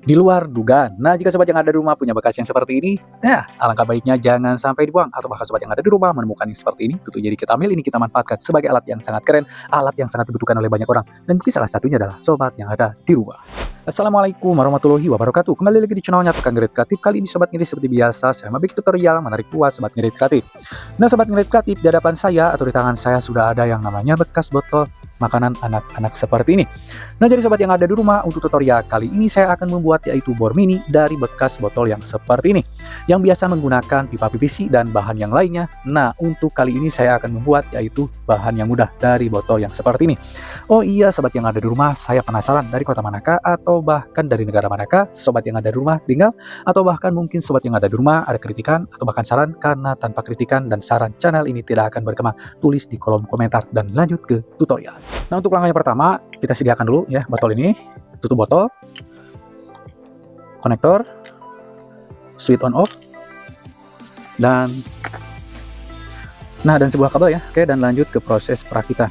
di luar dugaan. Nah, jika sobat yang ada di rumah punya bekas yang seperti ini, nah alangkah baiknya jangan sampai dibuang. Atau bahkan sobat yang ada di rumah menemukan yang seperti ini, tentu jadi kita ambil ini kita manfaatkan sebagai alat yang sangat keren, alat yang sangat dibutuhkan oleh banyak orang. Dan mungkin salah satunya adalah sobat yang ada di rumah. Assalamualaikum warahmatullahi wabarakatuh. Kembali lagi di channelnya Tukang Ngerit Kreatif. Kali ini sobat ngerit seperti biasa, saya mau bikin tutorial menarik puas sobat ngerit kreatif. Nah, sobat ngerit kreatif, di hadapan saya atau di tangan saya sudah ada yang namanya bekas botol makanan anak-anak seperti ini. Nah, jadi sobat yang ada di rumah, untuk tutorial kali ini saya akan membuat yaitu bor mini dari bekas botol yang seperti ini, yang biasa menggunakan pipa PVC dan bahan yang lainnya. Nah, untuk kali ini saya akan membuat yaitu bahan yang mudah dari botol yang seperti ini. Oh iya, sobat yang ada di rumah, saya penasaran dari kota manakah atau bahkan dari negara manakah sobat yang ada di rumah tinggal, atau bahkan mungkin sobat yang ada di rumah ada kritikan atau bahkan saran, karena tanpa kritikan dan saran channel ini tidak akan berkembang. Tulis di kolom komentar dan lanjut ke tutorial. Nah, untuk langkah yang pertama, kita sediakan dulu ya botol ini, tutup botol, konektor, switch on off, dan sebuah kabel ya. Oke, dan lanjut ke proses perakitan.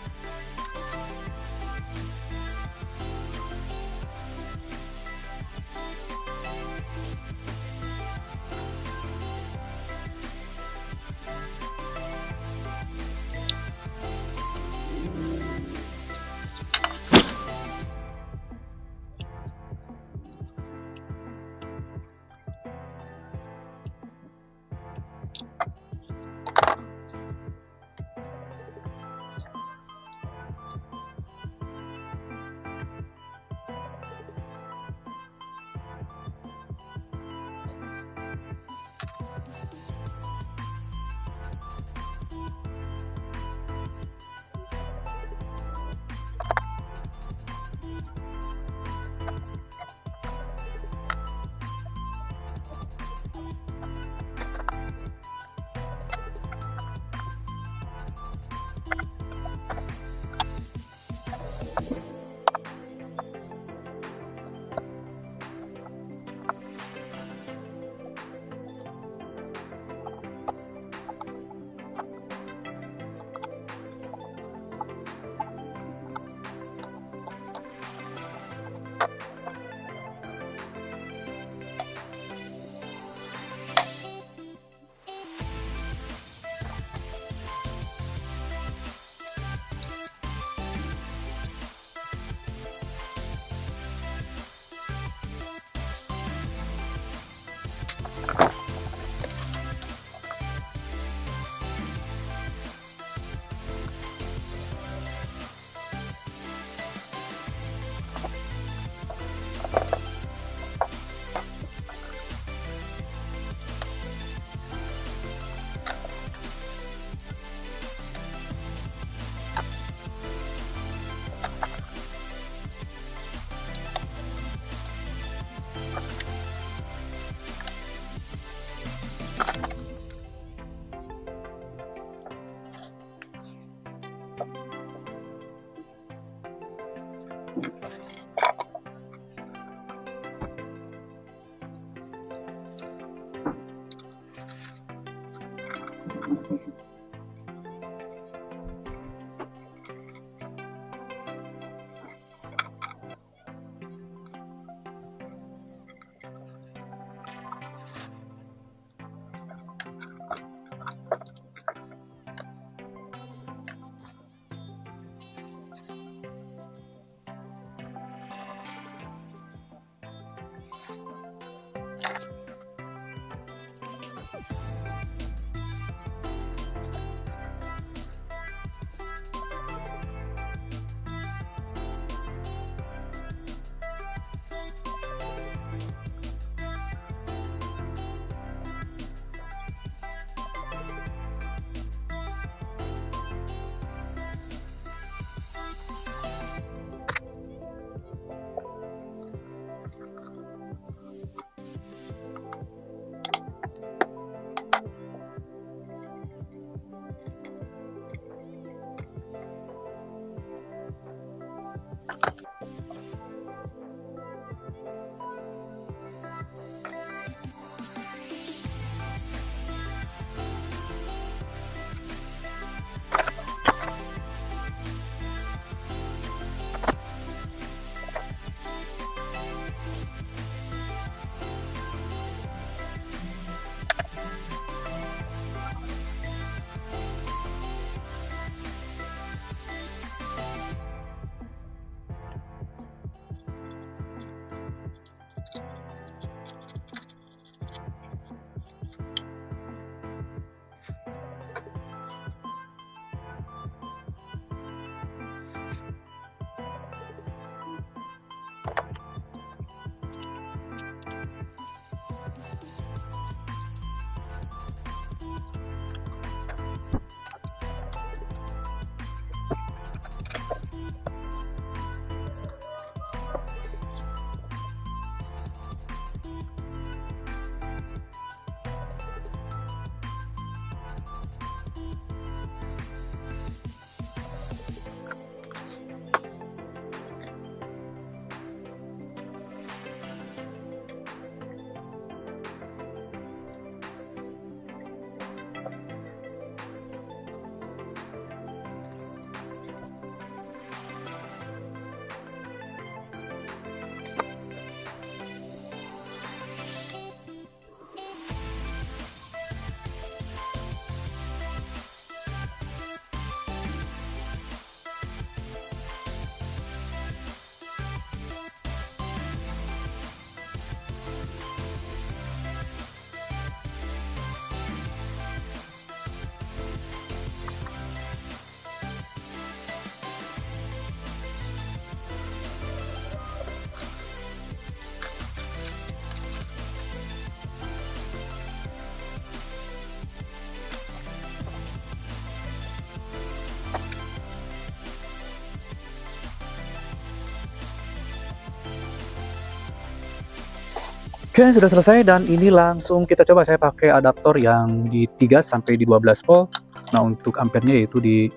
Oke, sudah selesai dan ini langsung kita coba. Saya pakai adaptor yang di 3 sampai di 12 volt. Nah, untuk ampernya yaitu di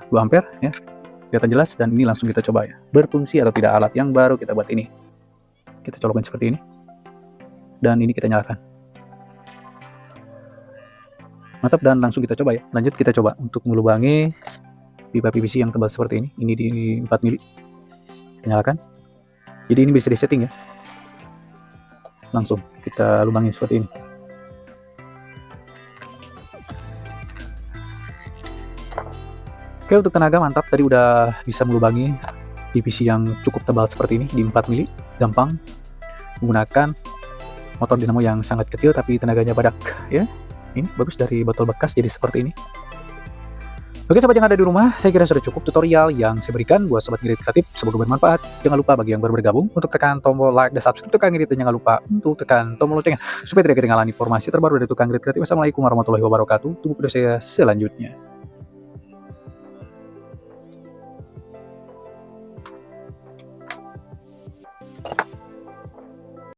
2 ampere ya. Kelihatan jelas dan ini langsung kita coba ya. Berfungsi atau tidak alat yang baru kita buat ini. Kita colokkan seperti ini. Dan ini kita nyalakan. Mantap, dan langsung kita coba ya. Lanjut kita coba untuk melubangi pipa PVC yang tebal seperti ini. Ini di 4 mili. Kita nyalakan. Jadi ini bisa disetting ya. Langsung kita lubangi seperti ini. Oke, untuk tenaga mantap, tadi udah bisa melubangi PVC yang cukup tebal seperti ini di 4 mili. Gampang menggunakan motor dinamo yang sangat kecil tapi tenaganya badak ya. Ini bagus, dari botol bekas jadi seperti ini. Oke sobat yang ada di rumah, saya kira sudah cukup tutorial yang saya berikan buat sobat Ngirit Kreatif. Semoga bermanfaat. Jangan lupa bagi yang baru bergabung untuk tekan tombol like dan subscribe Tukang Ngirit, dan jangan lupa untuk tekan tombol loncengnya supaya tidak ketinggalan informasi terbaru dari Tukang Ngirit Kreatif. Wassalamualaikum warahmatullahi wabarakatuh. Tunggu video saya selanjutnya.